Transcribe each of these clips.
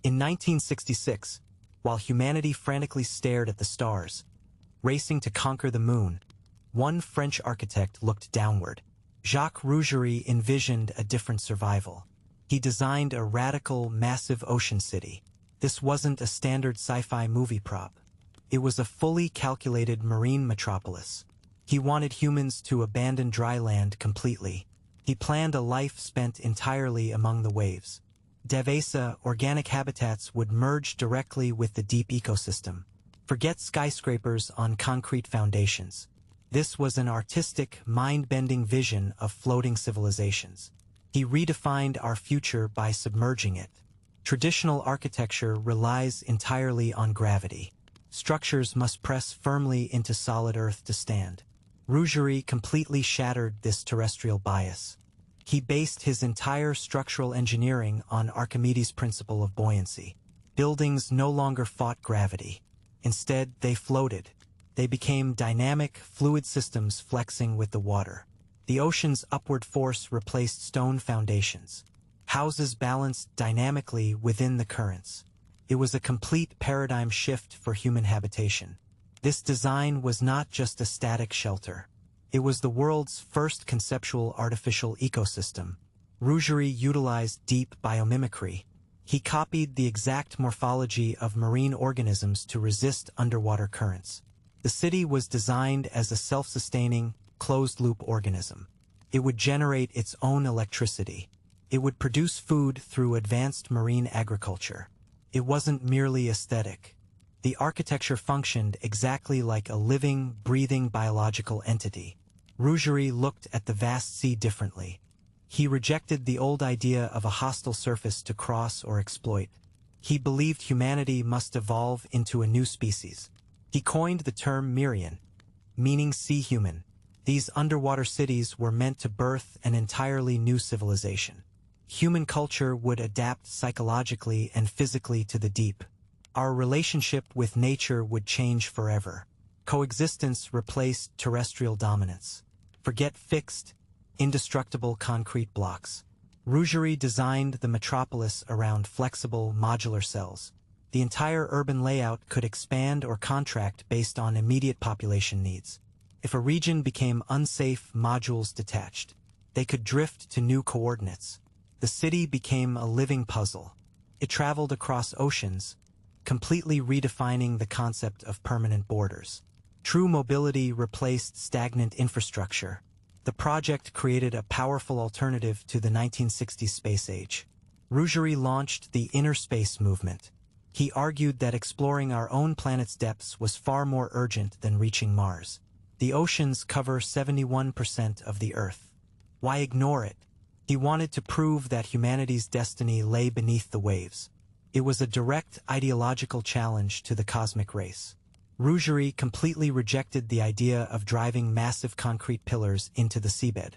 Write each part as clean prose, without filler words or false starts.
In 1966, while humanity frantically stared at the stars, racing to conquer the moon, one French architect looked downward. Jacques Rougerie envisioned a different survival. He designed a radical, massive ocean city. This wasn't a standard sci-fi movie prop. It was a fully calculated marine metropolis. He wanted humans to abandon dry land completely. He planned a life spent entirely among the waves. Davesa, organic habitats would merge directly with the deep ecosystem. Forget skyscrapers on concrete foundations. This was an artistic, mind-bending vision of floating civilizations. He redefined our future by submerging it. Traditional architecture relies entirely on gravity. Structures must press firmly into solid earth to stand. Rougerie completely shattered this terrestrial bias. He based his entire structural engineering on Archimedes' principle of buoyancy. Buildings no longer fought gravity. Instead, they floated. They became dynamic, fluid systems flexing with the water. The ocean's upward force replaced stone foundations. Houses balanced dynamically within the currents. It was a complete paradigm shift for human habitation. This design was not just a static shelter. It was the world's first conceptual artificial ecosystem. Rougerie utilized deep biomimicry. He copied the exact morphology of marine organisms to resist underwater currents. The city was designed as a self-sustaining, closed-loop organism. It would generate its own electricity. It would produce food through advanced marine agriculture. It wasn't merely aesthetic. The architecture functioned exactly like a living, breathing biological entity. Rougerie looked at the vast sea differently. He rejected the old idea of a hostile surface to cross or exploit. He believed humanity must evolve into a new species. He coined the term Mérien, meaning sea human. These underwater cities were meant to birth an entirely new civilization. Human culture would adapt psychologically and physically to the deep. Our relationship with nature would change forever. Coexistence replaced terrestrial dominance. Forget fixed, indestructible concrete blocks. Rougerie designed the metropolis around flexible, modular cells. The entire urban layout could expand or contract based on immediate population needs. If a region became unsafe, modules detached. They could drift to new coordinates. The city became a living puzzle. It traveled across oceans, completely redefining the concept of permanent borders. True mobility replaced stagnant infrastructure. The project created a powerful alternative to the 1960s space age. Rougerie launched the inner space movement. He argued that exploring our own planet's depths was far more urgent than reaching Mars. The oceans cover 71% of the Earth. Why ignore it? He wanted to prove that humanity's destiny lay beneath the waves. It was a direct ideological challenge to the cosmic race. Rougerie completely rejected the idea of driving massive concrete pillars into the seabed.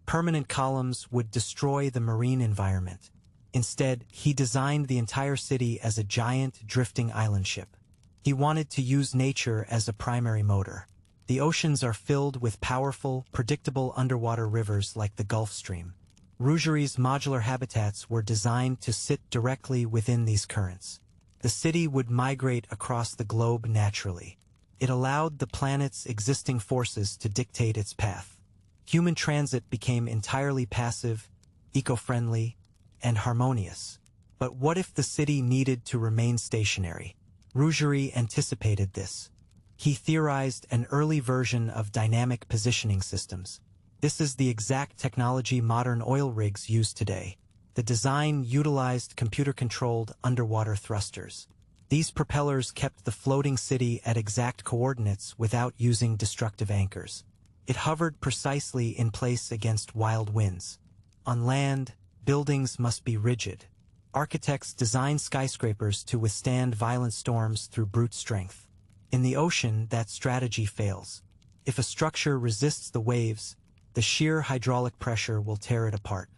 Permanent columns would destroy the marine environment. Instead, he designed the entire city as a giant, drifting island ship. He wanted to use nature as a primary motor. The oceans are filled with powerful, predictable underwater rivers like the Gulf Stream. Rougerie's modular habitats were designed to sit directly within these currents. The city would migrate across the globe naturally. It allowed the planet's existing forces to dictate its path. Human transit became entirely passive, eco-friendly, and harmonious. But what if the city needed to remain stationary? Rougerie anticipated this. He theorized an early version of dynamic positioning systems. This is the exact technology modern oil rigs use today. The design utilized computer-controlled underwater thrusters. These propellers kept the floating city at exact coordinates without using destructive anchors. It hovered precisely in place against wild winds. On land, buildings must be rigid. Architects design skyscrapers to withstand violent storms through brute strength. In the ocean, that strategy fails. If a structure resists the waves, the sheer hydraulic pressure will tear it apart.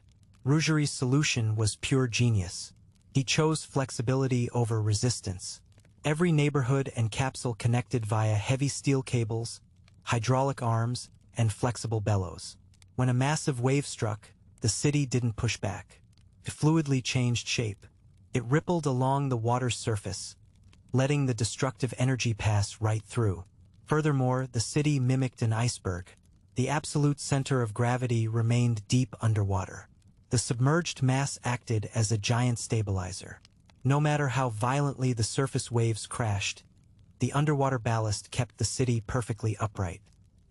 Rougerie's solution was pure genius. He chose flexibility over resistance. Every neighborhood and capsule connected via heavy steel cables, hydraulic arms, and flexible bellows. When a massive wave struck, the city didn't push back. It fluidly changed shape. It rippled along the water's surface, letting the destructive energy pass right through. Furthermore, the city mimicked an iceberg. The absolute center of gravity remained deep underwater. The submerged mass acted as a giant stabilizer. No matter how violently the surface waves crashed, the underwater ballast kept the city perfectly upright.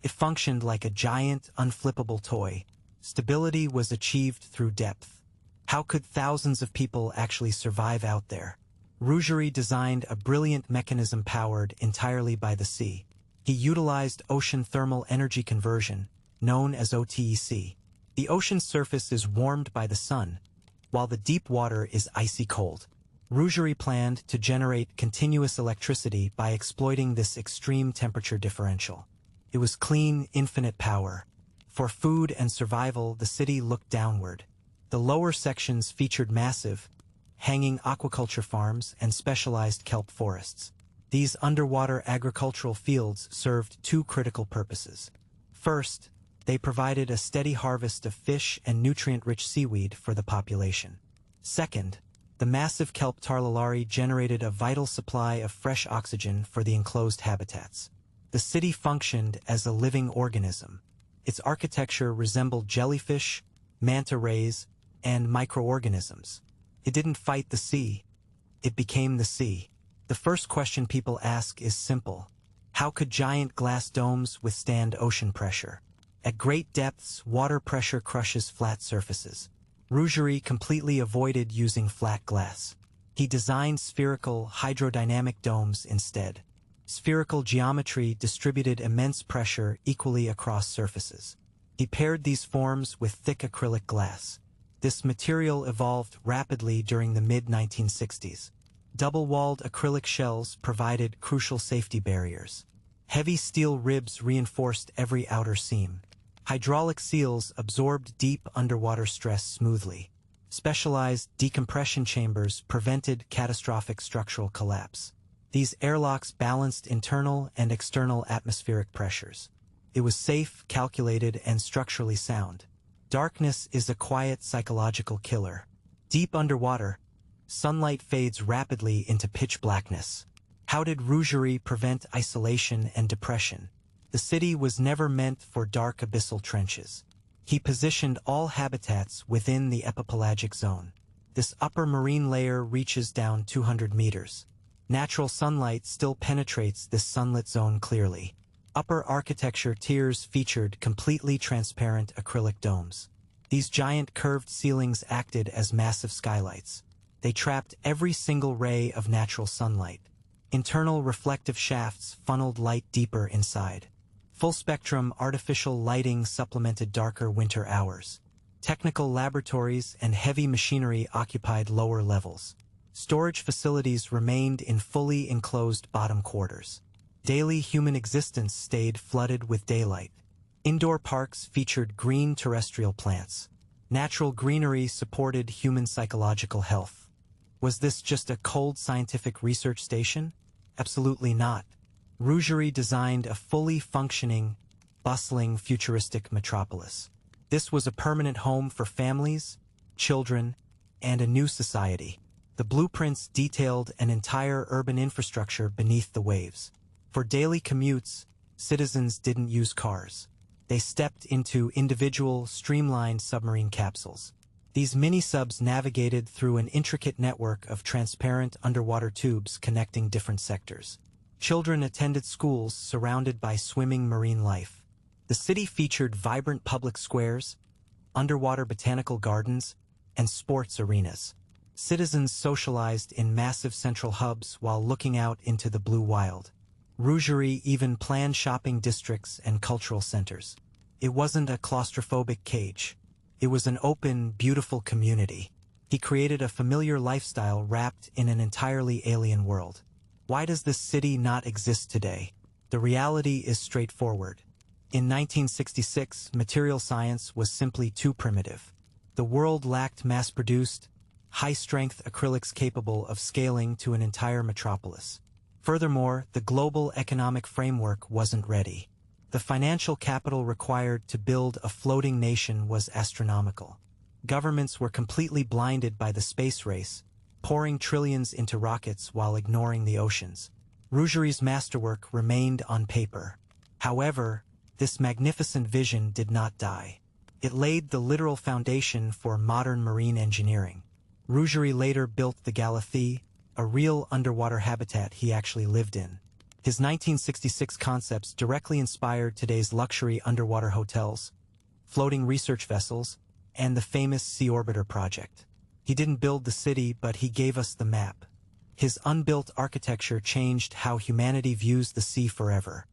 It functioned like a giant, unflippable toy. Stability was achieved through depth. How could thousands of people actually survive out there? Rougerie designed a brilliant mechanism powered entirely by the sea. He utilized ocean thermal energy conversion, known as OTEC. The ocean's surface is warmed by the sun, while the deep water is icy cold. Rougerie planned to generate continuous electricity by exploiting this extreme temperature differential. It was clean, infinite power. For food and survival, the city looked downward. The lower sections featured massive, hanging aquaculture farms and specialized kelp forests. These underwater agricultural fields served two critical purposes. First, they provided a steady harvest of fish and nutrient-rich seaweed for the population. Second, the massive kelp tarlalari generated a vital supply of fresh oxygen for the enclosed habitats. The city functioned as a living organism. Its architecture resembled jellyfish, manta rays, and microorganisms. It didn't fight the sea. It became the sea. The first question people ask is simple. How could giant glass domes withstand ocean pressure? At great depths, water pressure crushes flat surfaces. Rougerie completely avoided using flat glass. He designed spherical, hydrodynamic domes instead. Spherical geometry distributed immense pressure equally across surfaces. He paired these forms with thick acrylic glass. This material evolved rapidly during the mid-1960s. Double-walled acrylic shells provided crucial safety barriers. Heavy steel ribs reinforced every outer seam. Hydraulic seals absorbed deep underwater stress smoothly. Specialized decompression chambers prevented catastrophic structural collapse. These airlocks balanced internal and external atmospheric pressures. It was safe, calculated, and structurally sound. Darkness is a quiet psychological killer. Deep underwater, sunlight fades rapidly into pitch blackness. How did Rougerie prevent isolation and depression? The city was never meant for dark abyssal trenches. He positioned all habitats within the epipelagic zone. This upper marine layer reaches down 200 meters. Natural sunlight still penetrates this sunlit zone clearly. Upper architecture tiers featured completely transparent acrylic domes. These giant curved ceilings acted as massive skylights. They trapped every single ray of natural sunlight. Internal reflective shafts funneled light deeper inside. Full-spectrum artificial lighting supplemented darker winter hours. Technical laboratories and heavy machinery occupied lower levels. Storage facilities remained in fully enclosed bottom quarters. Daily human existence stayed flooded with daylight. Indoor parks featured green terrestrial plants. Natural greenery supported human psychological health. Was this just a cold scientific research station? Absolutely not. Rougerie designed a fully functioning, bustling, futuristic metropolis. This was a permanent home for families, children, and a new society. The blueprints detailed an entire urban infrastructure beneath the waves. For daily commutes, citizens didn't use cars. They stepped into individual, streamlined submarine capsules. These mini-subs navigated through an intricate network of transparent underwater tubes connecting different sectors. Children attended schools surrounded by swimming marine life. The city featured vibrant public squares, underwater botanical gardens, and sports arenas. Citizens socialized in massive central hubs while looking out into the blue wild. Rougerie even planned shopping districts and cultural centers. It wasn't a claustrophobic cage. It was an open, beautiful community. He created a familiar lifestyle wrapped in an entirely alien world. Why does this city not exist today? The reality is straightforward. In 1966, material science was simply too primitive. The world lacked mass-produced, high-strength acrylics capable of scaling to an entire metropolis. Furthermore, the global economic framework wasn't ready. The financial capital required to build a floating nation was astronomical. Governments were completely blinded by the space race, pouring trillions into rockets while ignoring the oceans. Rougerie's masterwork remained on paper. However, this magnificent vision did not die. It laid the literal foundation for modern marine engineering. Rougerie later built the Galathea, a real underwater habitat he actually lived in. His 1966 concepts directly inspired today's luxury underwater hotels, floating research vessels, and the famous Sea Orbiter project. He didn't build the city, but he gave us the map. His unbuilt architecture changed how humanity views the sea forever.